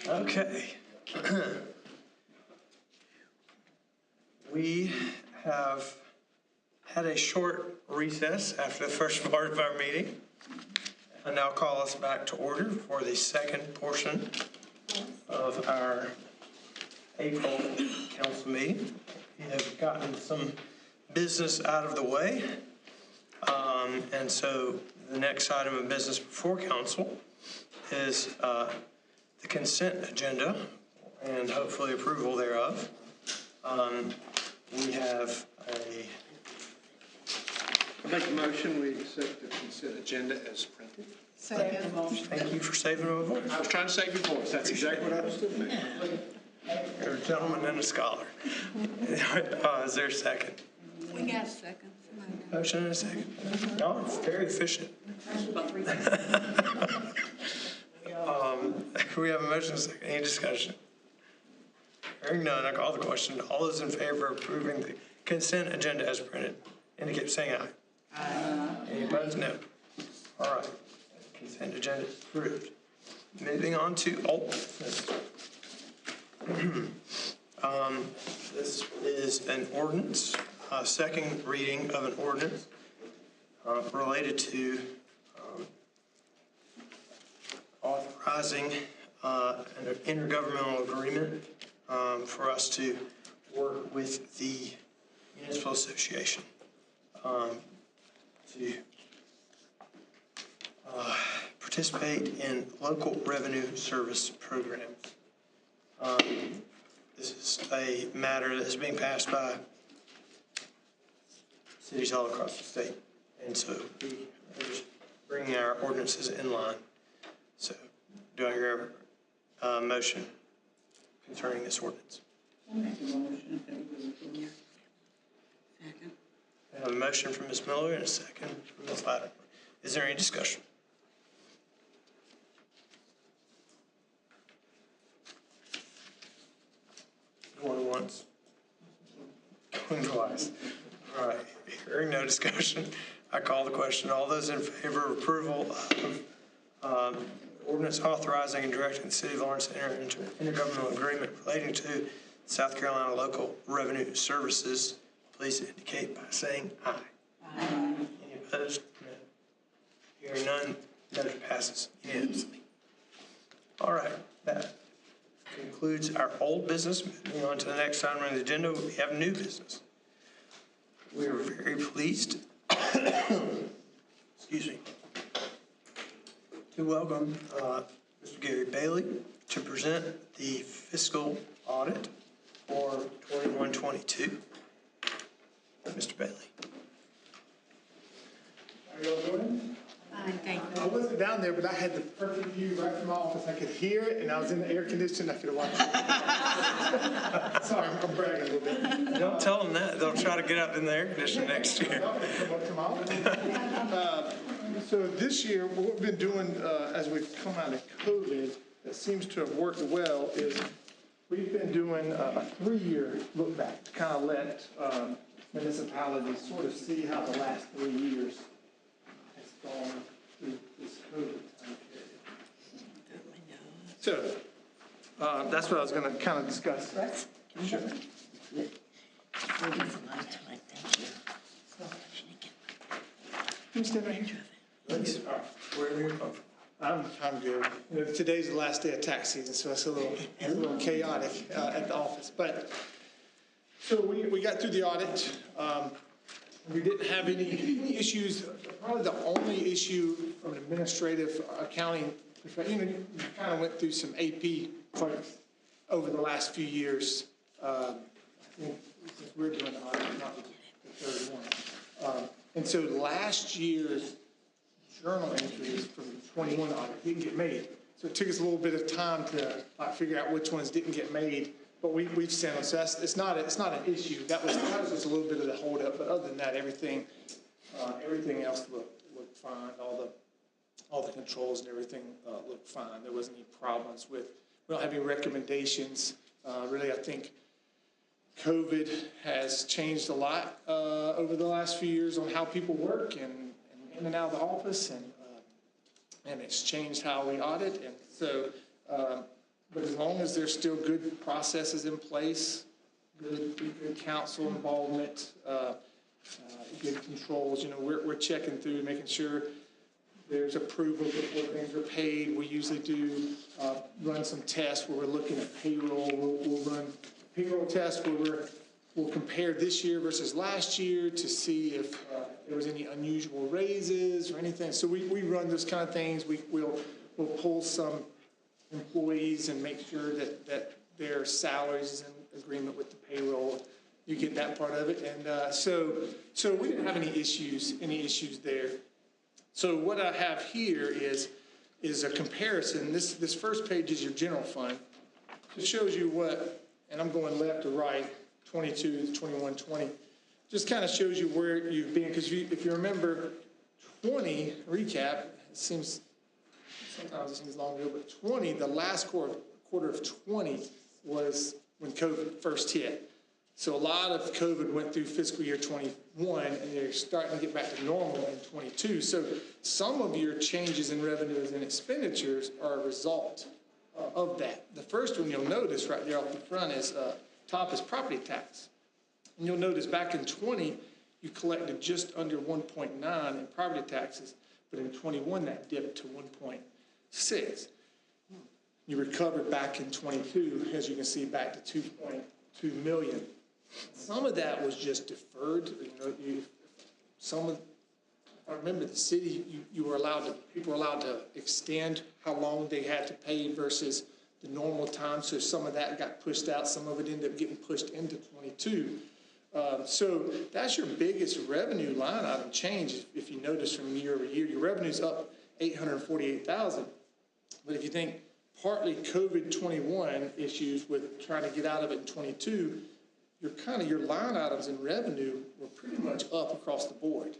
Okay. We have had a short recess after the first part of our meeting. I now call us back to order for the second portion of our April council meeting. We have gotten some business out of the way. And so the next item of business before council is the consent agenda and hopefully approval thereof. We have I make a motion, we accept the consent agenda as printed. Second motion. Thank you for saving my voice. I was trying to save your voice. That's exactly what I was doing. You're a gentleman and a scholar. Is there a second? We got a second. Motion and a second. No, it's very efficient. We have a motion and a second. Any discussion? Hearing none, I call the question. All those in favor of approving the consent agenda as printed, indicate by saying aye. Aye. Any opposed? No. All right. Consent agenda is approved. Moving on to old business. This is an ordinance, second reading of an ordinance related to authorizing an intergovernmental agreement for us to work with the municipal association to participate in local revenue service programs. This is a matter that is being passed by cities all across the state. And so we are just bringing our ordinances in line. So do I hear a motion concerning this ordinance? I'll make a motion. Second. I have a motion from Ms. Miller and a second from Ms. Lattimore. Is there any discussion? Going once. Going twice. All right. Hearing no discussion, I call the question. All those in favor of approval of ordinance authorizing and directing the city of Lawrence to enter into an intergovernmental agreement relating to South Carolina local revenue services, please indicate by saying aye. Aye. Any opposed? No. Hearing none, motion passes unanimously. All right, that concludes our old business. Moving on to the next item on the agenda, we have new business. We are very pleased, excuse me, to welcome Mr. Gary Bailey to present the fiscal audit for 21-22. Mr. Bailey. How are y'all doing? Fine, thank I wasn't down there, but I had the perfect view right from my office. I could hear it, and I was in the air conditioning. I could have watched it. Sorry, I'm bragging a little bit. Don't tell them that. They'll try to get up in the air conditioning next year. So this year, what we've been doing as we've come out of COVID that seems to have worked well is we've been doing a 3-year look back to kind of let municipalities sort of see how the last 3 years has gone through this COVID time period. So that's what I was going to kind of discuss. Sure. you. Thank you. Can you stand right here? Please, wherever you're comfortable. I'm good. You know, today's the last day of tax season, so it's a little chaotic at the office. But so we got through the audit. We didn't have any issues. Probably the only issue from an administrative accounting perspective, you know, you kind of went through some AP clerks over the last few years. I think since we're doing the audit, not the third one. And so last year's journal entries from the 21 audit didn't get made. So it took us a little bit of time to figure out which ones didn't get made, but we've sent them. So it's not an issue. That was just a little bit of the holdup, but other than that, everything else looked fine. All the controls and everything looked fine. There wasn't any problems with. We don't have any recommendations. Really, I think COVID has changed a lot over the last few years on how people work and in and out of the office, and it's changed how we audit. And so But as long as there's still good processes in place, good council involvement, good controls, we're checking through, making sure there's approval before things are paid. We usually do run some tests where we're looking at payroll. We'll run payroll tests where we'll compare this year versus last year to see if there was any unusual raises or anything. So we run those kind of things. We'll pull some employees and make sure that their salaries is in agreement with the payroll. You get that part of it. And so we didn't have any issues there. So what I have here is a comparison. This first page is your general fund. It shows you what, and I'm going left to right, 22 to 21, 20. Just kind of shows you where you've been, because if you remember 20, recap, sometimes it seems long ago, but 20, the last quarter of 20 was when COVID first hit. So a lot of COVID went through fiscal year 21, and they're starting to get back to normal in 22. So some of your changes in revenues and expenditures are a result of that. The first one you'll notice right there off the front is top is property tax. And you'll notice back in 20, you collected just under 1.9 in property taxes, but in 21 that dipped to 1.6. You recovered back in 22, as you can see, back to 2.2 million. Some of that was just deferred. I remember the city, people were allowed to extend how long they had to pay versus the normal time. So some of that got pushed out. Some of it ended up getting pushed into 22. So that's your biggest revenue line item change. If you notice from year over year, your revenue's up $848,000. But if you think partly COVID-21 issues with trying to get out of it in 22, your line items in revenue were pretty much up across the board.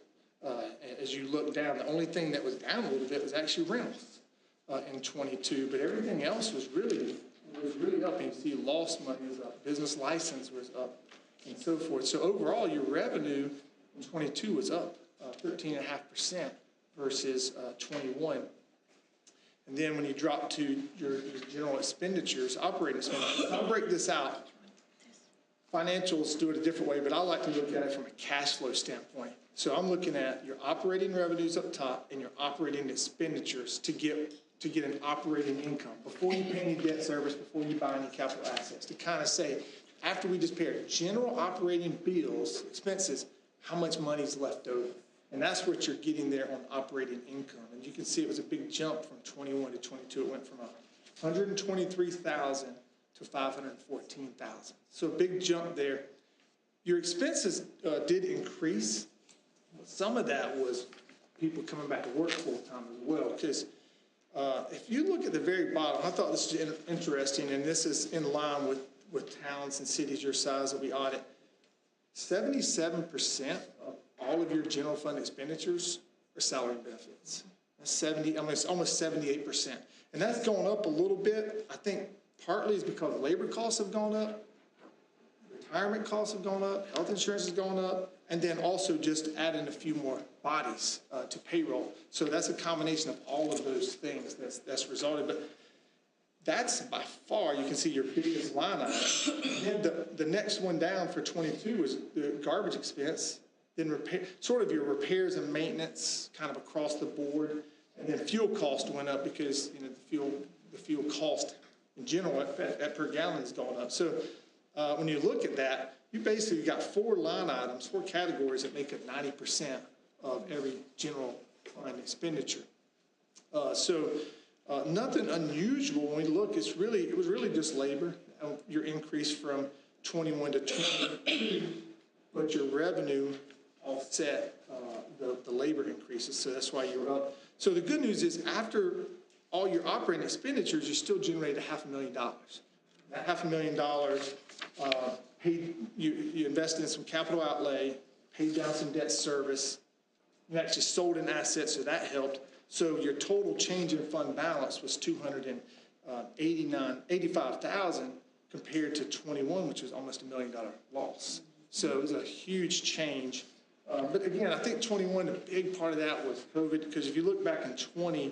As you look down, the only thing that was down a little bit was actually rentals in 22, but everything else was really up. And you see lost money was up, business license was up, and so forth. So overall, your revenue in 22 was up 13.5% versus 21. And then when you drop to your general expenditures, operating expenditures, I'll break this out. Financials do it a different way, but I like to look at it from a cash flow standpoint. So I'm looking at your operating revenues up top and your operating expenditures to get an operating income before you pay any debt service, before you buy any capital assets, to kind of say, after we just pay our general operating bills, expenses, how much money is left over. And that's what you're getting there on operating income. And you can see it was a big jump from 21 to 22. It went from 123,000 to 514,000. So a big jump there. Your expenses did increase. Some of that was people coming back to work full time as well. Because if you look at the very bottom, I thought this was interesting, and this is in line with towns and cities your size that we audit. 77% of all of your general fund expenditures are salary and benefits. That's almost 78%. And that's gone up a little bit. I think partly is because labor costs have gone up, retirement costs have gone up, health insurance has gone up, and then also just adding a few more bodies to payroll. So that's a combination of all of those things that's resulted. But that's by far, you can see your biggest line item. Then the next one down for 22 is the garbage expense. Then sort of your repairs and maintenance kind of across the board. And then fuel cost went up because the fuel cost in general at per gallon has gone up. So when you look at that, you basically got four line items, four categories that make up 90% of every general fund expenditure. So nothing unusual when we look. It was really just labor. Your increase from 21 to 22, but your revenue offset the labor increases. So that's why you're up. So the good news is after all your operating expenditures, you still generated $500,000. That $500,000 paid you invested in some capital outlay, paid down some debt service. You actually sold an asset, so that helped. So your total change in fund balance was $285,000 compared to 21, which was almost $1 million loss. So it was a huge change. But again, I think 21, a big part of that was COVID, because if you look back in 20,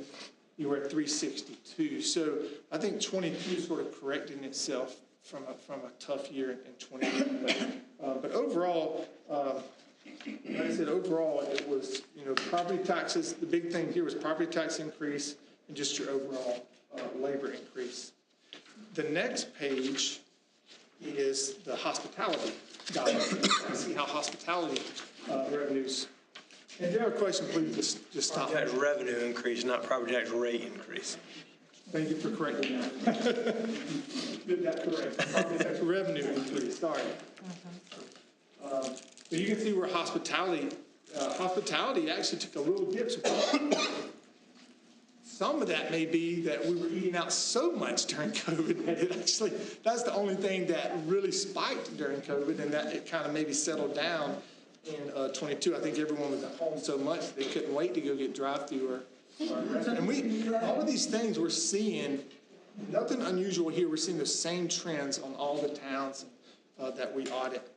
you were at 362. So I think 22 is sort of correcting itself from a tough year in 21. But overall, like I said, overall, it was, property taxes, the big thing here was property tax increase and just your overall labor increase. The next page is the hospitality guide. You see how hospitality revenues. And if you have a question, please just stop. Property tax revenue increase, not property tax rate increase. Thank you for correcting that. Did that correct. Property tax revenue increase, sorry. But you can see where hospitality actually took a little dip. Some of that may be that we were eating out so much during COVID that it actually, that's the only thing that really spiked during COVID, and that it kind of maybe settled down in 22. I think everyone was at home so much they couldn't wait to go get drive-through or restaurant. And all of these things we're seeing, nothing unusual here. We're seeing the same trends on all the towns that we audit.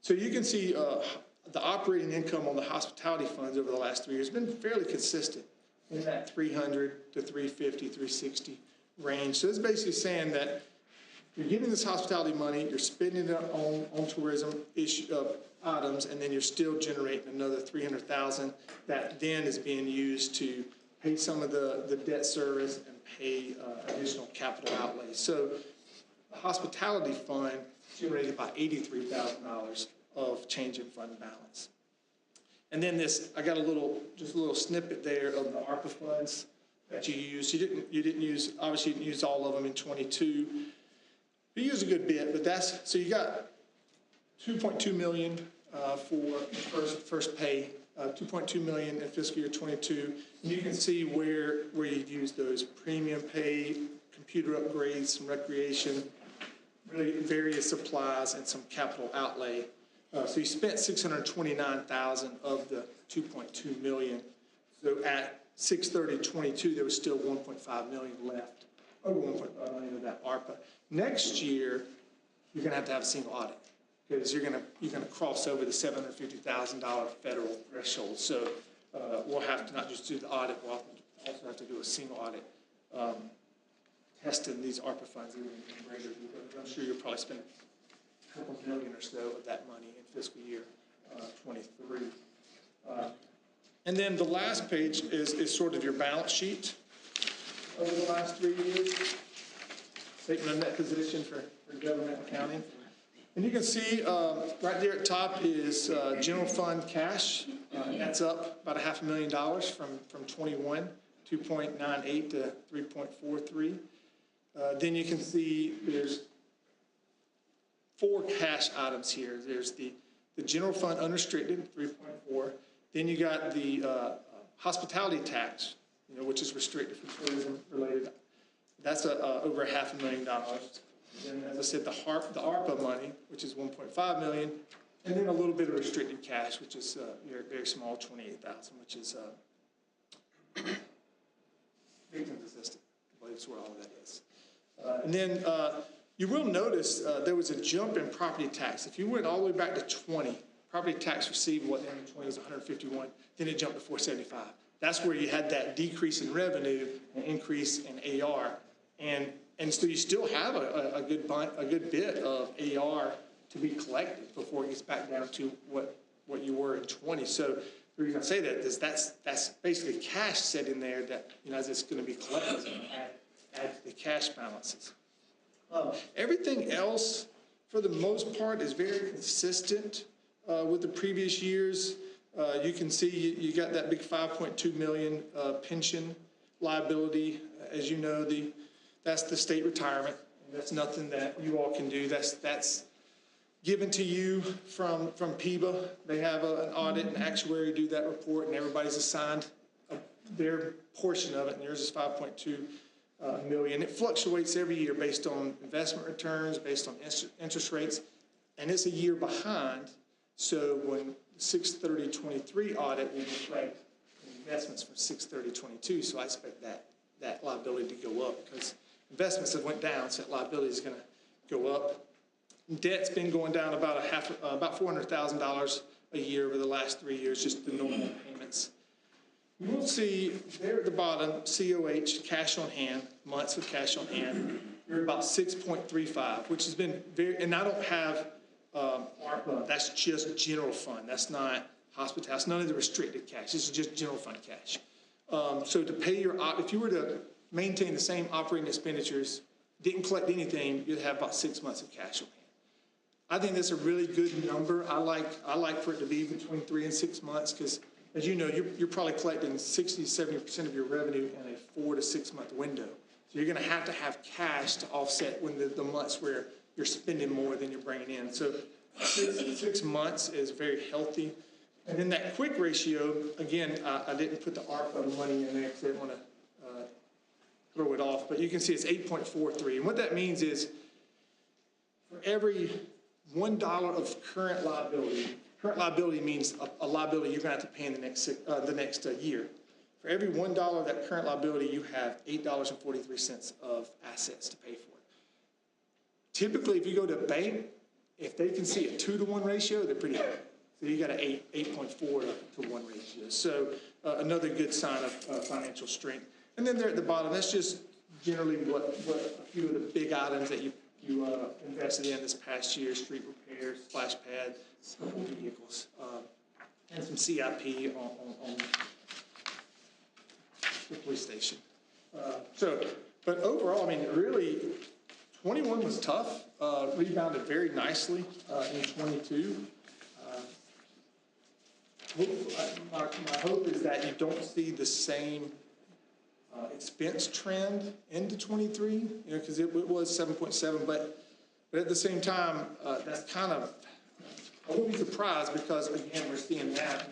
So you can see the operating income on the hospitality funds over the last 3 years has been fairly consistent in that 300 to 350, 360 range. So it's basically saying that you're getting this hospitality money, you're spending it on tourism items, and then you're still generating another 300,000 that then is being used to pay some of the debt service and pay additional capital outlays. So the hospitality fund generated about $83,000 of change in fund balance. And then I got just a little snippet there of the ARPA funds that you used. You didn't use, obviously you didn't use all of them in 22. You used a good bit, but so you got 2.2 million for first pay, 2.2 million in fiscal year 22. And you can see where you've used those: premium pay, computer upgrades, some recreation, really various supplies, and some capital outlay. So you spent 629,000 of the 2.2 million. So at 6/30/22, there was still 1.5 million left, over 1.5 million of that ARPA. Next year, you're going to have a single audit because you're going to cross over the $750,000 federal threshold. So we'll have to not just do the audit, we'll also have to do a single audit testing these ARPA funds even greater. I'm sure you'll probably spend a couple million or so of that money in fiscal year 23. And then the last page is sort of your balance sheet over the last 3 years. Statement of net position for government accounting. And you can see right there at top is general fund cash. That's up about $500,000 from 21, 2.98 to 3.43. Then you can see there's 4 cash items here. There's the general fund unrestricted, 3.4. Then you got the hospitality tax, which is restricted for tourism related. That's over $500,000. And as I said, the ARPA money, which is 1.5 million, and then a little bit of restricted cash, which is very small, 28,000, which is victims assistance. I believe that's where all of that is. And then you will notice there was a jump in property tax. If you went all the way back to 20, property tax receivable at the end of 20 was 151, then it jumped to 475. That's where you had that decrease in revenue and increase in AR. And so you still have a good bit of AR to be collected before it gets back down to what you were in 20. So the reason I say that is that's basically cash sitting there that, as it's going to be collected, it's going to add to the cash balances. Everything else, for the most part, is very consistent with the previous years. You can see you got that big 5.2 million pension liability. As you know, that's the state retirement. That's nothing that you all can do. That's given to you from PIBA. They have an audit and actuary do that report, and everybody's assigned their portion of it, and yours is 5.2 million. It fluctuates every year based on investment returns, based on interest rates, and it's a year behind. So when 6/30/23 audit will reflect investments from 6/30/22, so I expect that liability to go up because investments have went down, so that liability is going to go up. Debt's been going down about $400,000 a year over the last 3 years, just the normal payments. You will see there at the bottom, COH, cash on hand, months of cash on hand. You're about 6.35, which has been very, and I don't have ARPA, that's just general fund. That's not hospitality, that's none of the restricted cash. This is just general fund cash. So to pay your, if you were to maintain the same operating expenditures, didn't collect anything, you'd have about 6 months of cash on hand. I think that's a really good number. I like for it to be between 3 and 6 months because, as you know, you're probably collecting 60, 70% of your revenue in a 4 to 6 month window. So you're going to have cash to offset when the months where you're spending more than you're bringing in. So 6 months is very healthy. And then that quick ratio, again, I didn't put the ARPA money in there because I didn't want to throw it off, but you can see it's 8.43. And what that means is for every $1 of current liability means a liability you're going to have to pay in the next year. For every $1 of that current liability, you have $8.43 of assets to pay for it. Typically, if you go to a bank, if they can see a 2-to-1 ratio, they're pretty happy. So you got an 8.4 to 1 ratio. So another good sign of financial strength. And then there at the bottom, that's just generally what a few of the big items that you invested in this past year: street repairs, splash pad, vehicles, and some CIP on the police station. But overall, I mean, really, 21 was tough. Rebounded very nicely in 22. My hope is that you don't see the same expense trend into 23, because it was 7.7, but at the same time, that's kind of, I wouldn't be surprised because, again, we're seeing that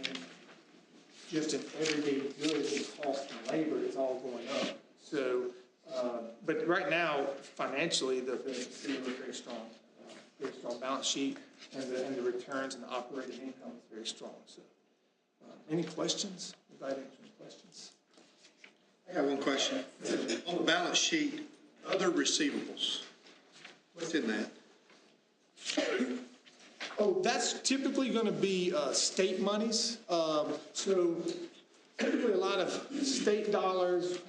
just in everyday goods and cost and labor is all going up. So, but right now, financially, the city is very strong balance sheet, and the returns and the operating income is very strong. So, any questions? Anybody have any questions? I got one question. On the balance sheet, other receivables, what's in that? Oh, that's typically going to be state monies. So typically a lot of state dollars,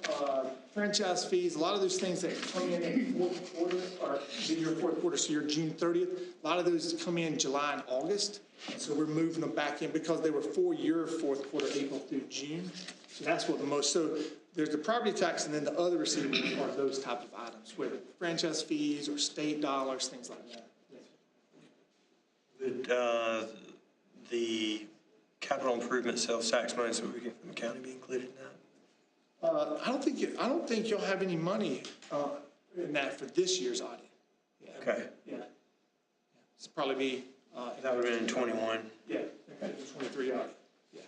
franchise fees, a lot of those things that come in fourth quarter, or your fourth quarter, so your June 30th, a lot of those come in July and August. So we're moving them back in because they were for your fourth quarter, April through June. So that's what the most, so there's the property tax and then the other receivables are those type of items, whether franchise fees or state dollars, things like that. Would the capital improvement sales tax monies that we get from the county be included in that? I don't think you'll have any money in that for this year's audit. Yeah. Okay. Yeah. It's probably be. That would have been in 21. Yeah, 23 audit. Yeah.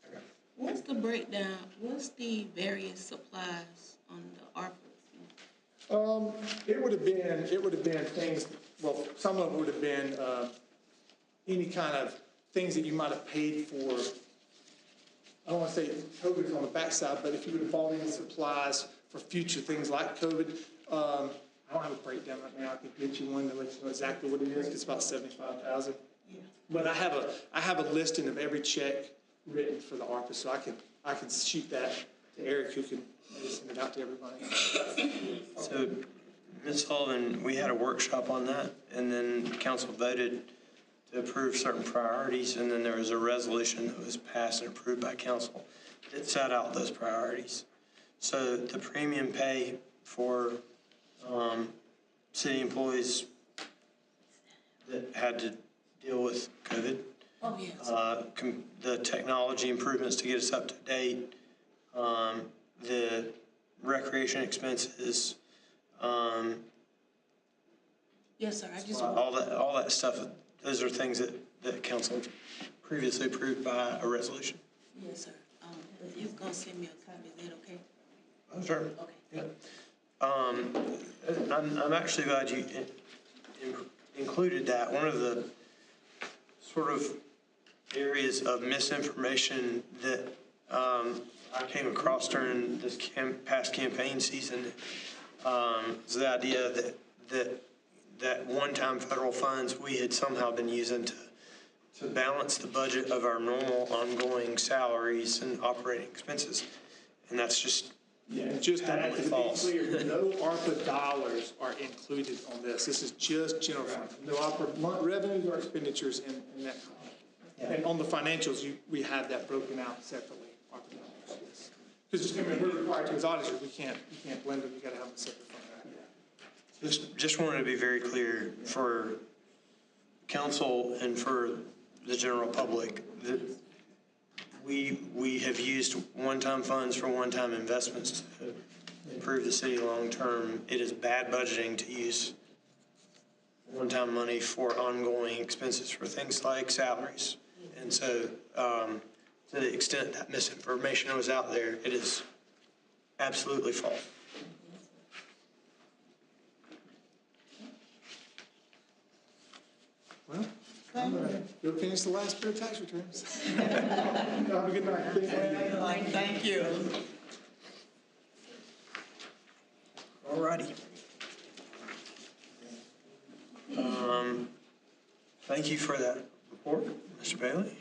Okay. What's the breakdown? What's the various supplies on the ARPA? It would have been things. Well, some of it would have been any kind of things that you might have paid for. I don't want to say COVID's on the backside, but if you would have bought any supplies for future things like COVID, I don't have a breakdown right now. I could get you one that lets you know exactly what it is. It's about $75,000. Yeah. But I have a listing of every check written for the ARPA, so I can shoot that to Eric, who can send it out to everybody. So, Ms. Sullivan, we had a workshop on that, and then council voted to approve certain priorities, and then there was a resolution that was passed and approved by council that set out those priorities. So the premium pay for city employees that had to deal with COVID, Oh, yes. the technology improvements to get us up to date, the recreation expenses, Yes, sir. I just all that stuff. Those are things that council previously approved by a resolution. Yes, sir. If you're gonna send me a copy, is that okay? Oh, sure. Okay. Yeah. I'm actually glad you included that. One of the sort of areas of misinformation that I came across during this past campaign season is the idea that one-time federal funds we had somehow been using to balance the budget of our normal ongoing salaries and operating expenses. And that's just, Yeah, just to Patently be false. clear, no ARPA dollars are included on this. This is just general fund. No ARPA revenues or expenditures in that. And on the financials, we have that broken out separately, ARPA dollars, yes. Because we're required to, as auditors, we can't blend them, you gotta have a separate fund. just wanted to be very clear for council and for the general public that we have used one-time funds for one-time investments to improve the city long-term. It is bad budgeting to use one-time money for ongoing expenses for things like salaries. And so, to the extent that misinformation was out there, it is absolutely false. Well, I'm gonna go finish the last pair of tax returns. Have a good night. Thank you. All righty. Thank you for that report, Mr. Bailey.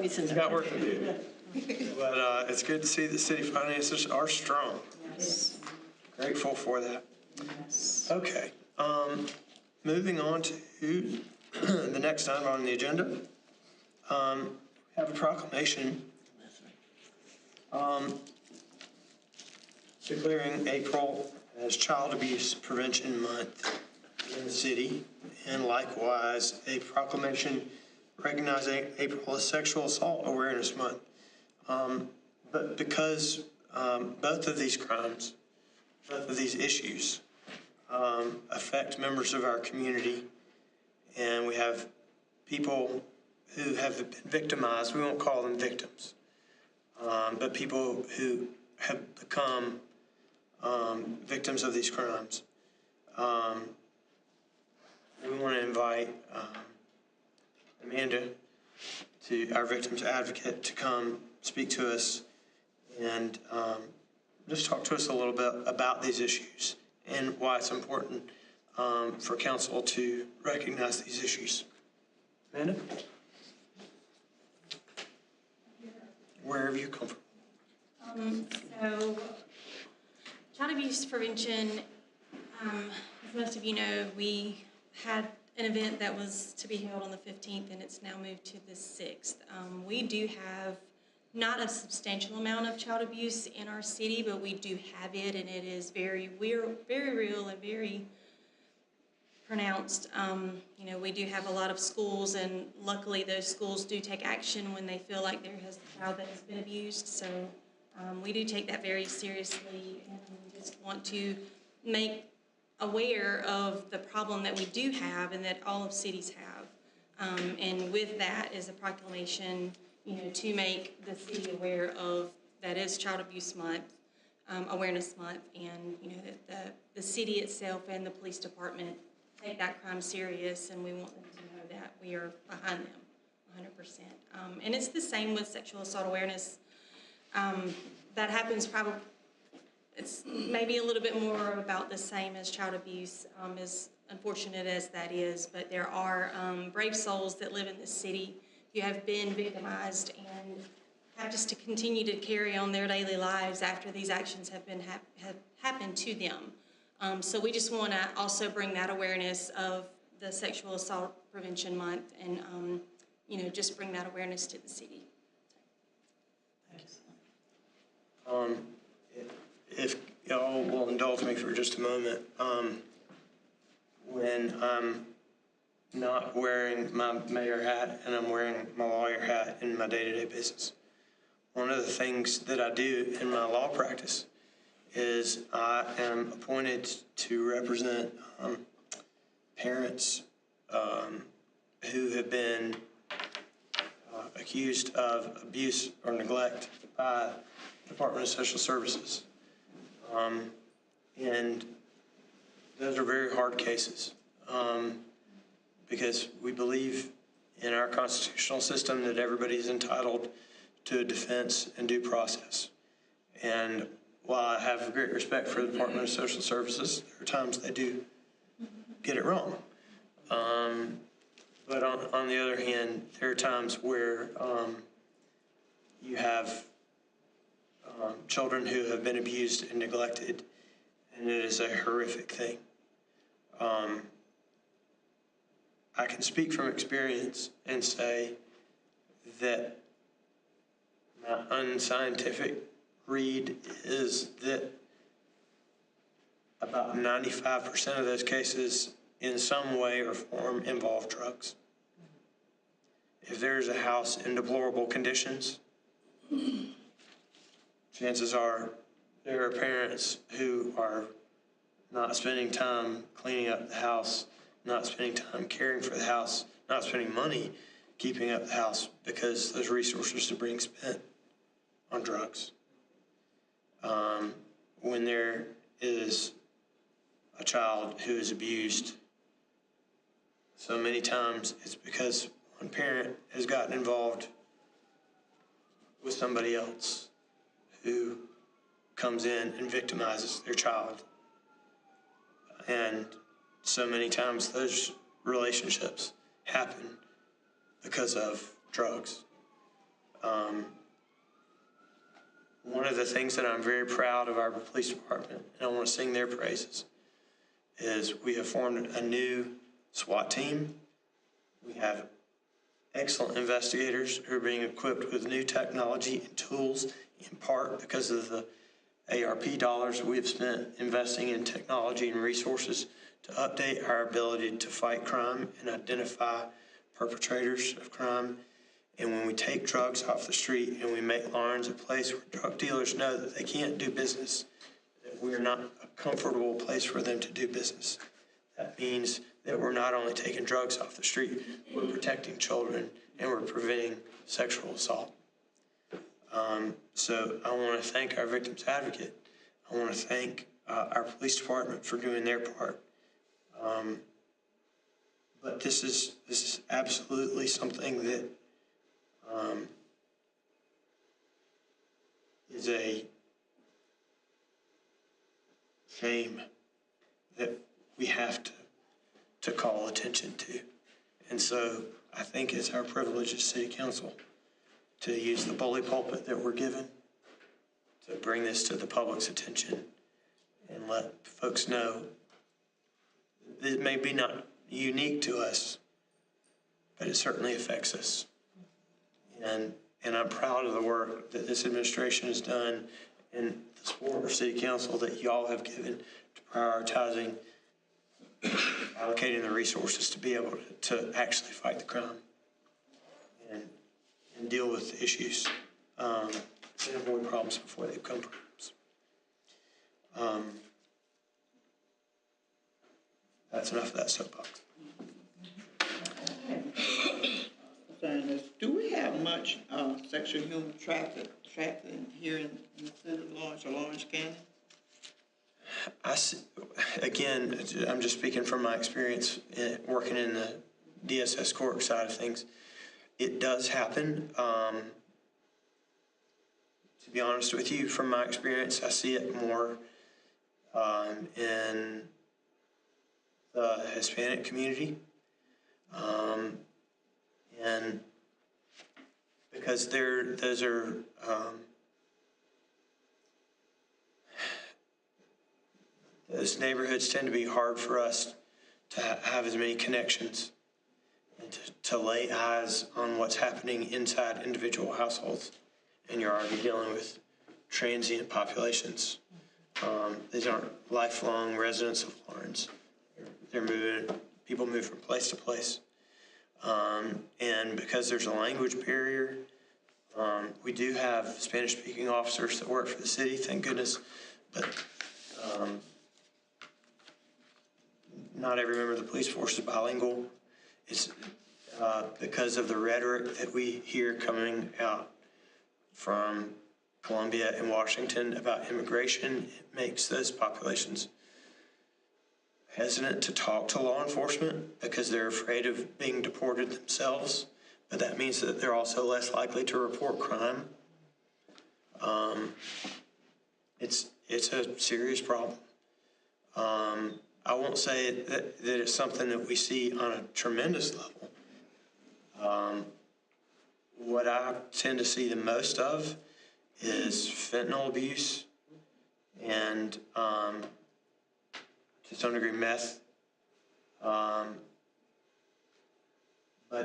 He's got work to do. But it's good to see that city finances are strong. Grateful for that. Okay. Moving on to the next item on the agenda. We have a proclamation declaring April as Child Abuse Prevention Month in the city, and likewise a proclamation recognizing April as Sexual Assault Awareness Month. But because both of these crimes, both of these issues affect members of our community, and we have people who have been victimized, we won't call them victims, but people who have become victims of these crimes. We want to invite Amanda, our victims advocate, to come speak to us and just talk to us a little bit about these issues and why it's important for council to recognize these issues. Amanda? Where have you come from? So, child abuse prevention, as most of you know, we had an event that was to be held on the 15th, and it's now moved to the 6th. We do have not a substantial amount of child abuse in our city, but we do have it, and it is very real and very pronounced. We do have a lot of schools, and luckily those schools do take action when they feel like there has a child that has been abused. So we do take that very seriously, and we just want to make aware of the problem that we do have and that all of cities have. And with that is a proclamation, to make the city aware of that is Child Abuse Month, Awareness Month, and that the city itself and the police department take that crime serious, and we want them to know that we are behind them 100%. And it's the same with sexual assault awareness. That happens probably, it's maybe a little bit more about the same as child abuse, as unfortunate as that is, but there are brave souls that live in this city who have been victimized and have just to continue to carry on their daily lives after these actions have happened to them. So we just want to also bring that awareness of the Sexual Assault Prevention Month and, just bring that awareness to the city. If y'all will indulge me for just a moment, when I'm not wearing my mayor hat and I'm wearing my lawyer hat in my day-to-day business, one of the things that I do in my law practice is I am appointed to represent parents who have been accused of abuse or neglect by the Department of Social Services. And those are very hard cases because we believe in our constitutional system that everybody is entitled to a defense and due process. And while I have great respect for the Department of Social Services, there are times they do get it wrong. But on the other hand, there are times where you have children who have been abused and neglected, and it is a horrific thing. I can speak from experience and say that my unscientific read is that about 95% of those cases in some way or form involve drugs. If there's a house in deplorable conditions, chances are there are parents who are not spending time cleaning up the house, not spending time caring for the house, not spending money keeping up the house because those resources are being spent on drugs. When there is a child who is abused, so many times it's because one parent has gotten involved with somebody else who comes in and victimizes their child. And so many times those relationships happen because of drugs. One of the things that I'm very proud of our police department, and I want to sing their praises, is we have formed a new SWAT team. We have excellent investigators who are being equipped with new technology and tools, in part because of the ARP dollars we have spent investing in technology and resources to update our ability to fight crime and identify perpetrators of crime. And when we take drugs off the street and we make Laurens a place where drug dealers know that they can't do business, that we're not a comfortable place for them to do business, that means that we're not only taking drugs off the street, we're protecting children and we're preventing sexual assault. So I want to thank our victims advocate. I want to thank our police department for doing their part. But this is absolutely something that is a shame that we have to call attention to. And so I think it's our privilege as city council to use the bully pulpit that we're given to bring this to the public's attention and let folks know that it may be not unique to us, but it certainly affects us. And I'm proud of the work that this administration has done and the support of city council that y'all have given to prioritizing, allocating the resources to be able to actually fight the crime and deal with issues and avoid problems before they become problems. That's enough of that soapbox. Do we have much sexual human trafficking here in the city of Lawrence or Lawrence County? Again, I'm just speaking from my experience working in the DSS court side of things. It does happen. To be honest with you, from my experience, I see it more in the Hispanic community. And because those neighborhoods tend to be hard for us to have as many connections and to lay eyes on what's happening inside individual households. And you're already dealing with transient populations. These aren't lifelong residents of Lawrence. They're moving, people move from place to place. And because there's a language barrier, we do have Spanish-speaking officers that work for the city, thank goodness, but not every member of the police force is bilingual. It's because of the rhetoric that we hear coming out from Columbia and Washington about immigration. It makes those populations hesitant to talk to law enforcement because they're afraid of being deported themselves, but that means that they're also less likely to report crime. It's a serious problem. I won't say that it's something that we see on a tremendous level. What I tend to see the most of is fentanyl abuse and to some degree meth. But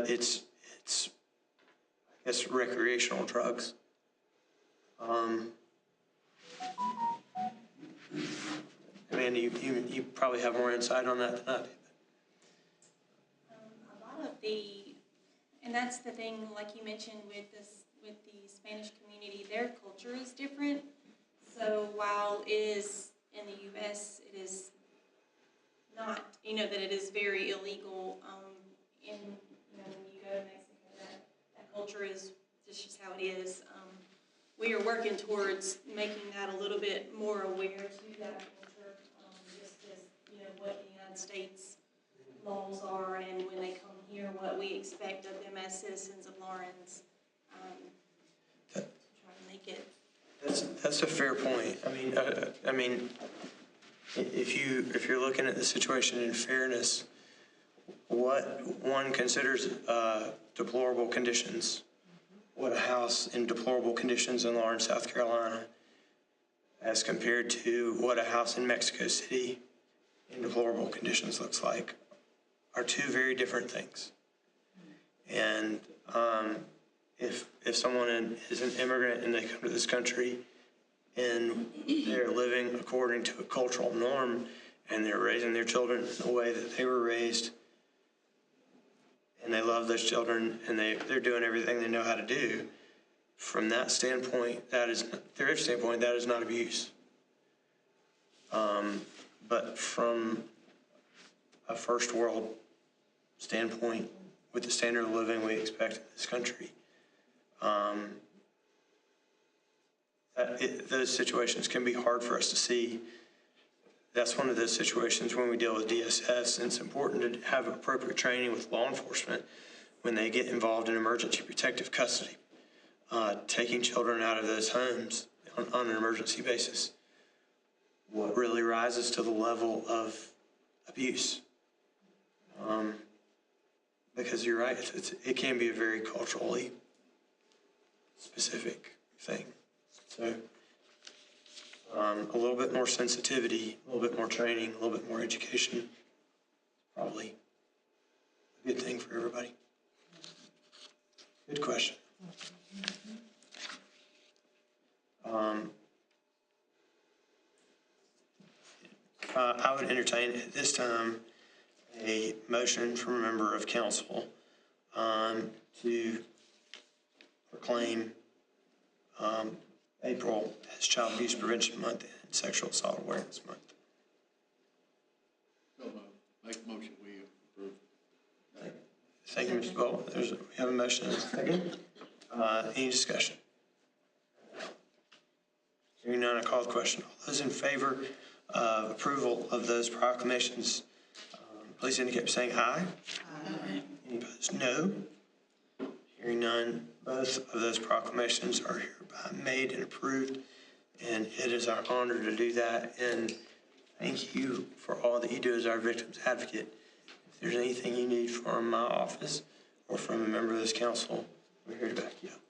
it's I guess recreational drugs. Amanda, you probably have more insight on that than I do. A lot of and that's the thing, like you mentioned with the Spanish community, their culture is different. So while it is in the U.S., it is not, that it is very illegal. When you go to Mexico, that culture is just how it is. We are working towards making that a little bit more aware to that culture, just as, what the United States laws are, and when they come here, what we expect of them as citizens of Lawrence. Try to make it. That's a fair point. I mean, if you're looking at the situation in fairness, what one considers deplorable conditions, what a house in deplorable conditions in Lawrence, South Carolina, as compared to what a house in Mexico City in deplorable conditions looks like, are two very different things. And if someone is an immigrant and they come to this country and they're living according to a cultural norm and they're raising their children in the way that they were raised, and they love those children and they're doing everything they know how to do, from that standpoint, their standpoint, that is not abuse. But from a first world standpoint, with the standard of living we expect in this country, those situations can be hard for us to see. That's one of those situations when we deal with DSS, and it's important to have appropriate training with law enforcement when they get involved in emergency protective custody, taking children out of those homes on an emergency basis. What really rises to the level of abuse? Because you're right, it can be a very culturally specific thing. So a little bit more sensitivity, a little bit more training, a little bit more education, probably a good thing for everybody. Good question. I would entertain at this time a motion from a member of council to proclaim April as Child Abuse Prevention Month and Sexual Assault Awareness Month. So make a motion, we approve. Thank you, Mr. Ball. We have a motion and a second. Any discussion? Hearing none, I call the question. All those in favor of approval of those proclamations, please indicate by saying aye. Aye. Any opposed? No. Hearing none, both of those proclamations are hereby made and approved, and it is our honor to do that. And thank you for all that you do as our victims advocate. If there's anything you need from my office or from a member of this council, we're here to back you up.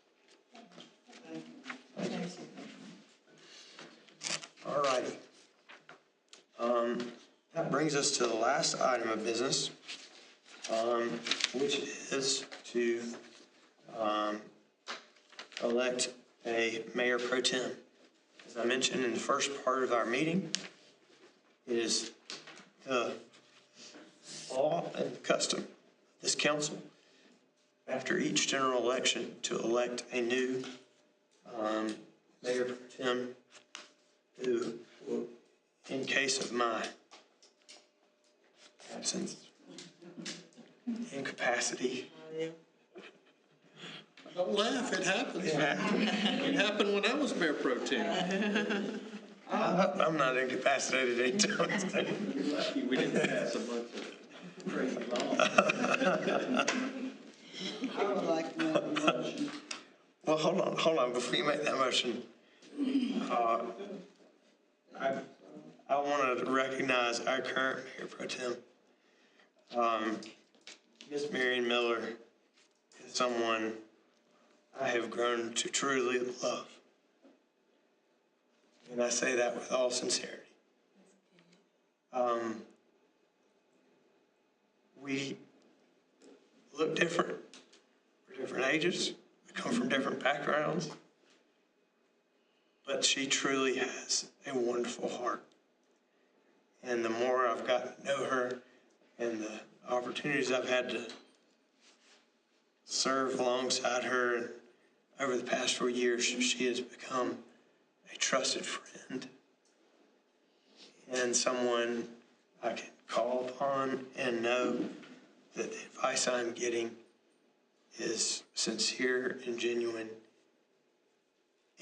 Thank you. All righty. That brings us to the last item of business, which is to elect a mayor pro tem. As I mentioned in the first part of our meeting, it is the law and custom of this council after each general election to elect a new mayor pro tem who, in case of my absence, incapacity. Don't laugh, it happens. It happened when I was mayor pro tem. I'm not incapacitated anytime soon. Lucky we didn't pass a bunch of crazy laws. I would like to make a motion. Well, hold on. Before you make that motion, I want to recognize our current Mayor Pro Tem. Ms. Marion Miller is someone I have grown to truly love. And I say that with all sincerity. We look different. We're different ages. We come from different backgrounds. But she truly has a wonderful heart. And the more I've gotten to know her and the opportunities I've had to serve alongside her over the past 4 years, she has become a trusted friend and someone I can call upon and know that the advice I'm getting is sincere and genuine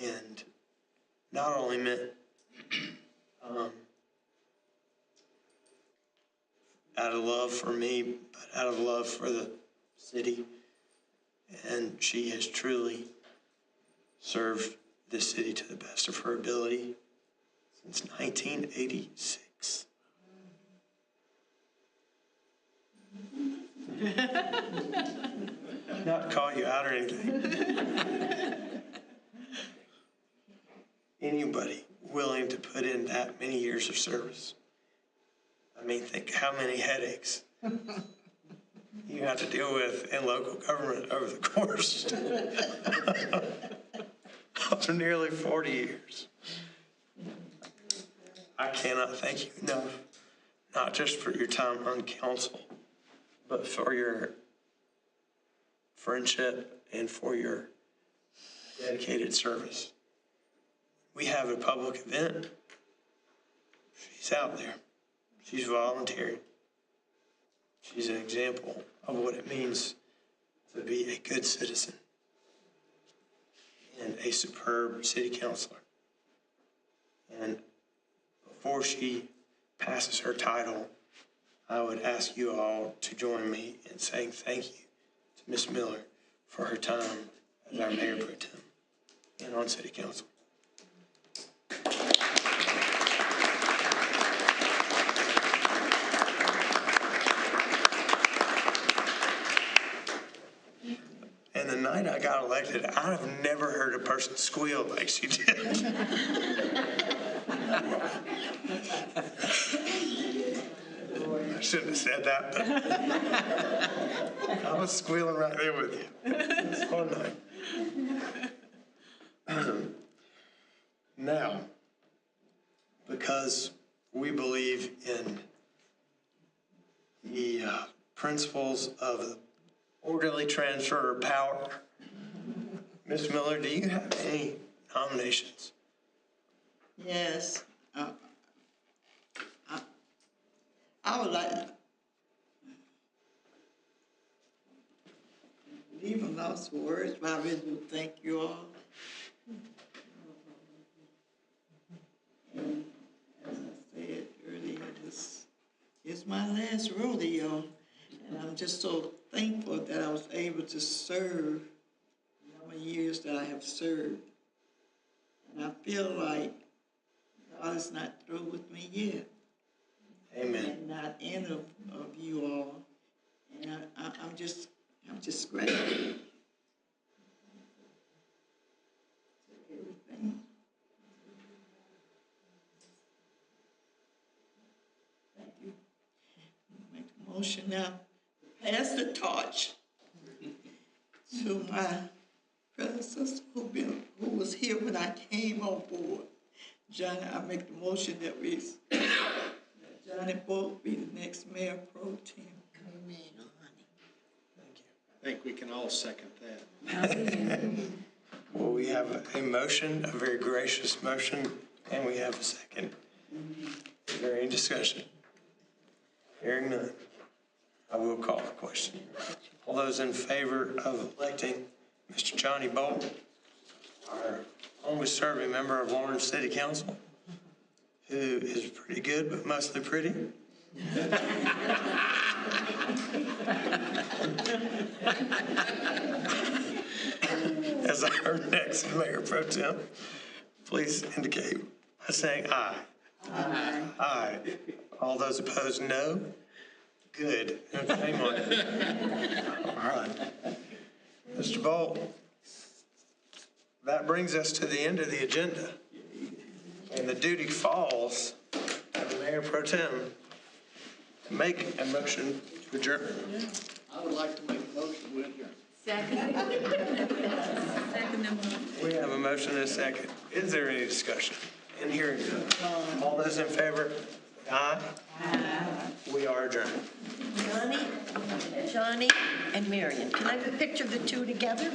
and not only meant out of love for me, but out of love for the city. And she has truly served this city to the best of her ability since 1986. Not to call you out or anything. Anybody willing to put in that many years of service. I mean, think how many headaches you have to deal with in local government over the course of nearly 40 years. I cannot thank you enough, not just for your time on council, but for your friendship and for your dedicated service. We have a public event. She's out there. She's volunteering. She's an example of what it means to be a good citizen and a superb city councilor. And before she passes her title, I would ask you all to join me in saying thank you to Ms. Miller for her time as our Mayor Pro Tem and on City Council. And the night I got elected, I've never heard a person squeal like she did. I shouldn't have said that, but I was squealing right there with you. It's a fun night. Now, because we believe in the principles of the orderly transfer of power, Ms. Miller, do you have any nominations? Yes. I would like to leave enough words, but I really do thank you all. And as I said earlier, this is my last rodeo, and I'm just so thankful that I was able to serve the number of years that I have served. And I feel like God is not through with me yet. Amen. And not any of you all. And I'm just grateful. Everything. Thank you. Make a motion now. Pass the torch to my predecessor who was here when I came on board. Johnny, I make the motion that Johnny Bolt be the next Mayor Pro Tem. Thank you. I think we can all second that. Well, we have a motion, a very gracious motion, and we have a second. Is there any discussion? Hearing none, I will call the question. All those in favor of electing Mr. Johnny Bolt, our longest serving member of Lawrence City Council, who is pretty good, but mostly pretty. As our next Mayor Pro Tem, please indicate by saying aye. Aye. All those opposed, no? Good. Shame on you. All right. Mr. Bolt, that brings us to the end of the agenda. And the duty falls to the Mayor Pro Tem to make a motion to adjourn. I would like to make a motion with you. Second number. We have a motion and a second. Is there any discussion? In hearing none. All those in favor? Aye. We are adjourned. Johnny and Marion, can I have a picture of the two together?